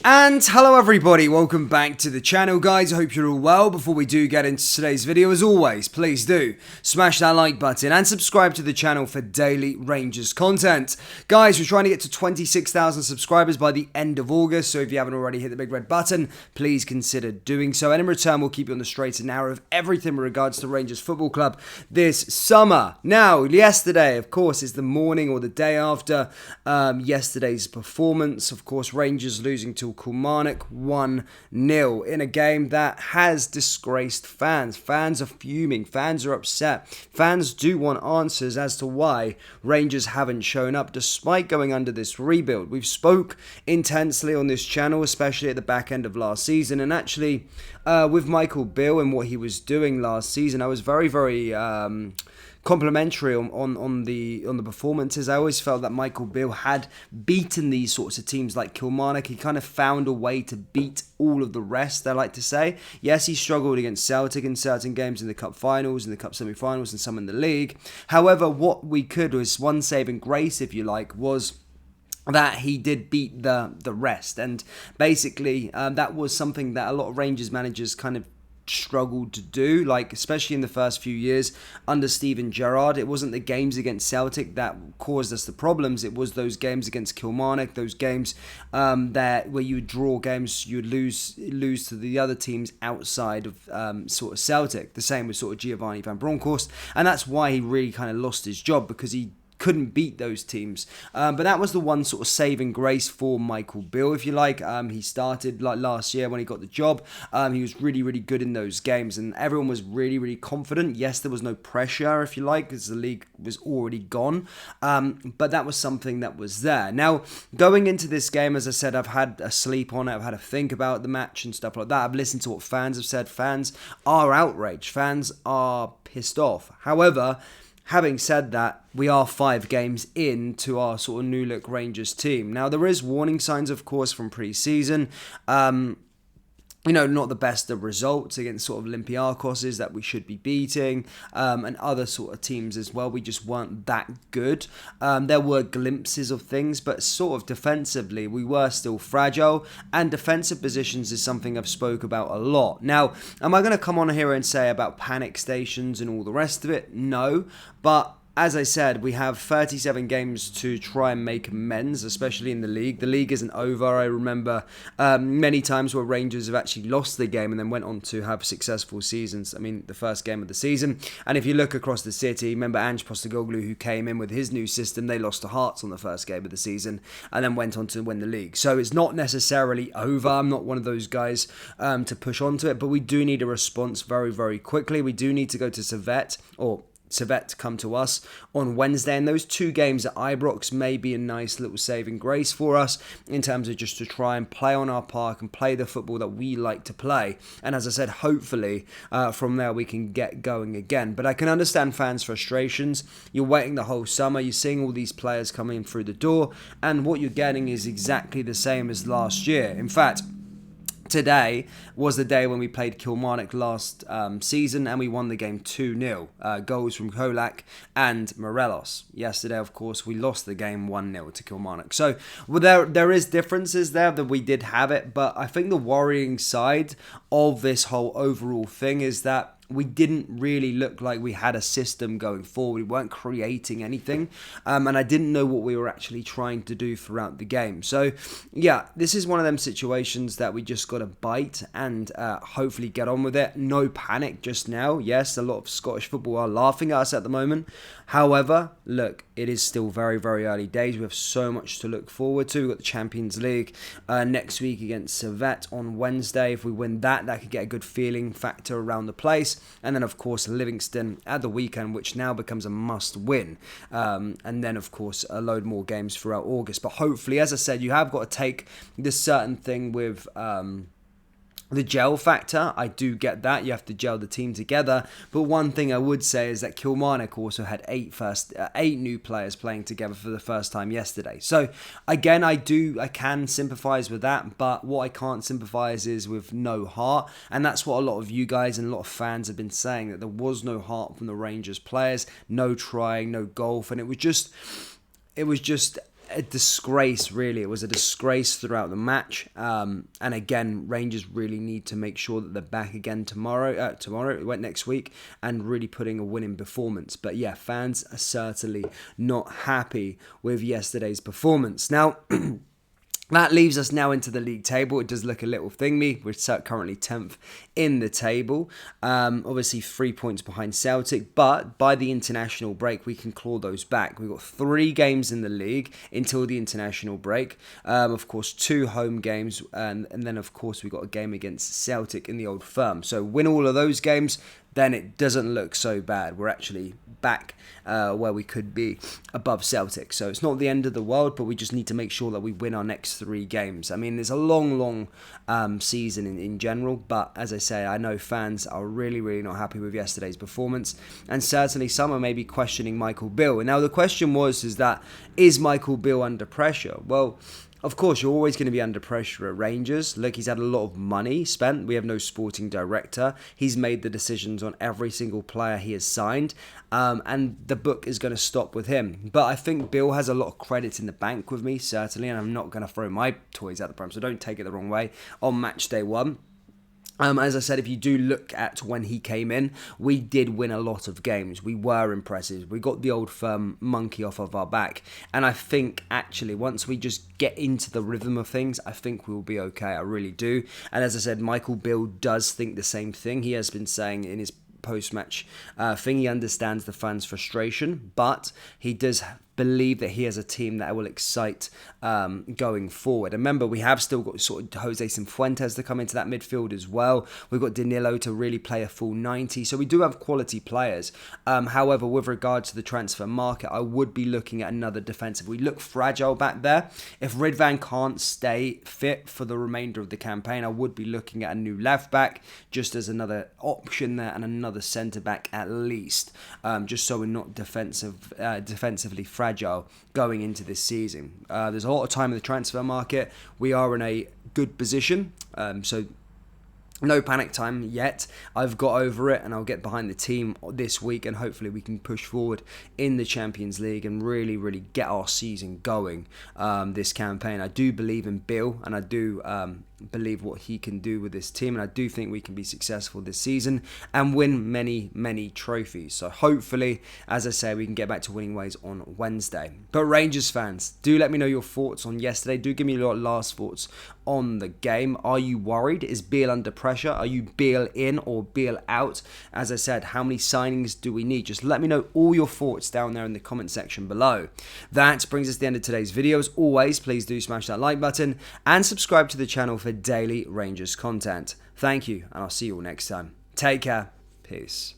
And hello everybody, welcome back to the channel guys. I hope you're all well. Before we do get into today's video, as always, please do smash that like button and subscribe to the channel for daily Rangers content. Guys, we're trying to get to 26,000 subscribers by the end of August, so if you haven't already hit the big red button, please consider doing so. And in return, we'll keep you on the straight and narrow of everything with regards to Rangers Football Club this summer. Now, yesterday, of course, is the morning or the day after yesterday's performance. Of course, Rangers losing to Kilmarnock 1-0 in a game that has disgraced fans. Fans are fuming. Fans are upset. Fans do want answers as to why Rangers haven't shown up despite going under this rebuild. We've spoke intensely on this channel, especially at the back end of last season, and actually with Michael Beale and what he was doing last season, I was very complimentary on the performances. I always felt that Michael Beale had beaten these sorts of teams like Kilmarnock. He kind of found a way to beat all of the rest, I like to say. Yes, he struggled against Celtic in certain games in the cup finals, in the cup semi-finals, and some in the league. However, what we could was one saving grace, if you like, was that he did beat the rest. And basically, that was something that a lot of Rangers managers kind of struggled to do, like especially in the first few years under Steven Gerrard. It wasn't the games against Celtic that caused us the problems. It was those games against Kilmarnock, those games where you would draw games, you would lose to the other teams outside of sort of Celtic. The same with sort of Giovanni van Bronckhorst, and that's why he really kind of lost his job, because he couldn't beat those teams. But that was the one sort of saving grace for Michael Beale, if you like. He started like last year when he got the job. He was really good in those games, and everyone was really confident. Yes, there was no pressure, if you like, because the league was already gone. But that was something that was there. Now, going into this game, as I said, I've had a sleep on it. I've had a think about the match and stuff like that. I've listened to what fans have said. Fans are outraged. Fans are pissed off. However, having said that, we are 5 games into our sort of new look Rangers team. Now, there is warning signs, of course, from pre-season. Not the best of results against sort of Olympiacos that we should be beating, and other sort of teams as well. We just weren't that good. There were glimpses of things, but sort of defensively, we were still fragile, and defensive positions is something I've spoke about a lot. Now, am I going to come on here and say about panic stations and all the rest of it? No, but as I said, we have 37 games to try and make amends, especially in the league. The league isn't over. I remember many times where Rangers have actually lost the game and then went on to have successful seasons. I mean, the first game of the season. And if you look across the city, remember Ange Postecoglou, who came in with his new system, they lost to Hearts on the first game of the season and then went on to win the league. So it's not necessarily over. I'm not one of those guys to push onto it, but we do need a response very quickly. We do need to go to Servette come to us on Wednesday, and those 2 games at Ibrox may be a nice little saving grace for us in terms of just to try and play on our park and play the football that we like to play. And as I said, hopefully from there we can get going again. But I can understand fans' frustrations. You're waiting the whole summer, you're seeing all these players coming through the door, and what you're getting is exactly the same as last year. In fact, today was the day when we played Kilmarnock last season, and we won the game 2-0. Goals from Kolak and Morelos. Yesterday, of course, we lost the game 1-0 to Kilmarnock. So there is differences there that we did have it, but I think the worrying side of this whole overall thing is that we didn't really look like we had a system going forward. We weren't creating anything, and I didn't know what we were actually trying to do throughout the game. So, yeah, this is one of them situations that we just got to bite and hopefully get on with it. No panic just now. Yes, a lot of Scottish football are laughing at us at the moment. However, look, it is still very early days. We have so much to look forward to. We've got the Champions League next week against Servette on Wednesday. If we win that could get a good feeling factor around the place. And then, of course, Livingston at the weekend, which now becomes a must-win. And then, of course, a load more games throughout August. But hopefully, as I said, you have got to take this certain thing with the gel factor. I do get that. You have to gel the team together. But one thing I would say is that Kilmarnock also had 8 new players playing together for the first time yesterday. So again, I can sympathise with that. But what I can't sympathise is with no heart. And that's what a lot of you guys and a lot of fans have been saying, that there was no heart from the Rangers players, no trying, no golf. And it was just a disgrace, really. It was a disgrace throughout the match. And again, Rangers really need to make sure that they're back again tomorrow, next week, and really putting a winning performance. But yeah, fans are certainly not happy with yesterday's performance. Now, that leaves us now into the league table. It does look a little thingy. We're currently 10th in the table. Obviously 3 points behind Celtic, but by the international break, we can claw those back. We've got 3 games in the league until the international break. Of course, 2 home games, and then of course we've got a game against Celtic in the Old Firm. So win all of those games, then it doesn't look so bad. We're actually back where we could be above Celtic. So it's not the end of the world, but we just need to make sure that we win our next 3 games. I mean, there's a long season in general, but as I say, I know fans are really not happy with yesterday's performance, and certainly some are maybe questioning Michael Beale. And now the question is Michael Beale under pressure? Well, of course, you're always going to be under pressure at Rangers. Look, he's had a lot of money spent. We have no sporting director. He's made the decisions on every single player he has signed. And the book is going to stop with him. But I think Bill has a lot of credit in the bank with me, certainly. And I'm not going to throw my toys at the pram, so don't take it the wrong way, on match day 1. As I said, if you do look at when he came in, we did win a lot of games. We were impressive. We got the Old Firm monkey off of our back. And I think, actually, once we just get into the rhythm of things, I think we will be okay. I really do. And as I said, Michael Beale does think the same thing. He has been saying in his post-match thing, he understands the fans' frustration, but he does believe that he has a team that will excite going forward. And remember, we have still got sort of Jose Cifuentes to come into that midfield as well. We've got Danilo to really play a full 90. So we do have quality players. However, with regard to the transfer market, I would be looking at another defensive. We look fragile back there. If Ridvan can't stay fit for the remainder of the campaign, I would be looking at a new left back just as another option there, and another centre back at least, just so we're not defensively fragile going into this season. There's a lot of time in the transfer market. We are in a good position, so no panic time yet. I've got over it, and I'll get behind the team this week, and hopefully we can push forward in the Champions League and really get our season going this campaign. I do believe in Bill, and I do believe what he can do with this team, and I do think we can be successful this season and win many trophies. So hopefully, as I say, we can get back to winning ways on Wednesday. But Rangers fans, do let me know your thoughts on yesterday. Do give me your last thoughts on the game. Are you worried? Is Beale under pressure? Are you Beale in or Beale out? As I said, how many signings do we need? Just let me know all your thoughts down there in the comment section below. That brings us to the end of today's video. As always, please do smash that like button and subscribe to the channel for daily Rangers content. Thank you, and I'll see you all next time. Take care. Peace.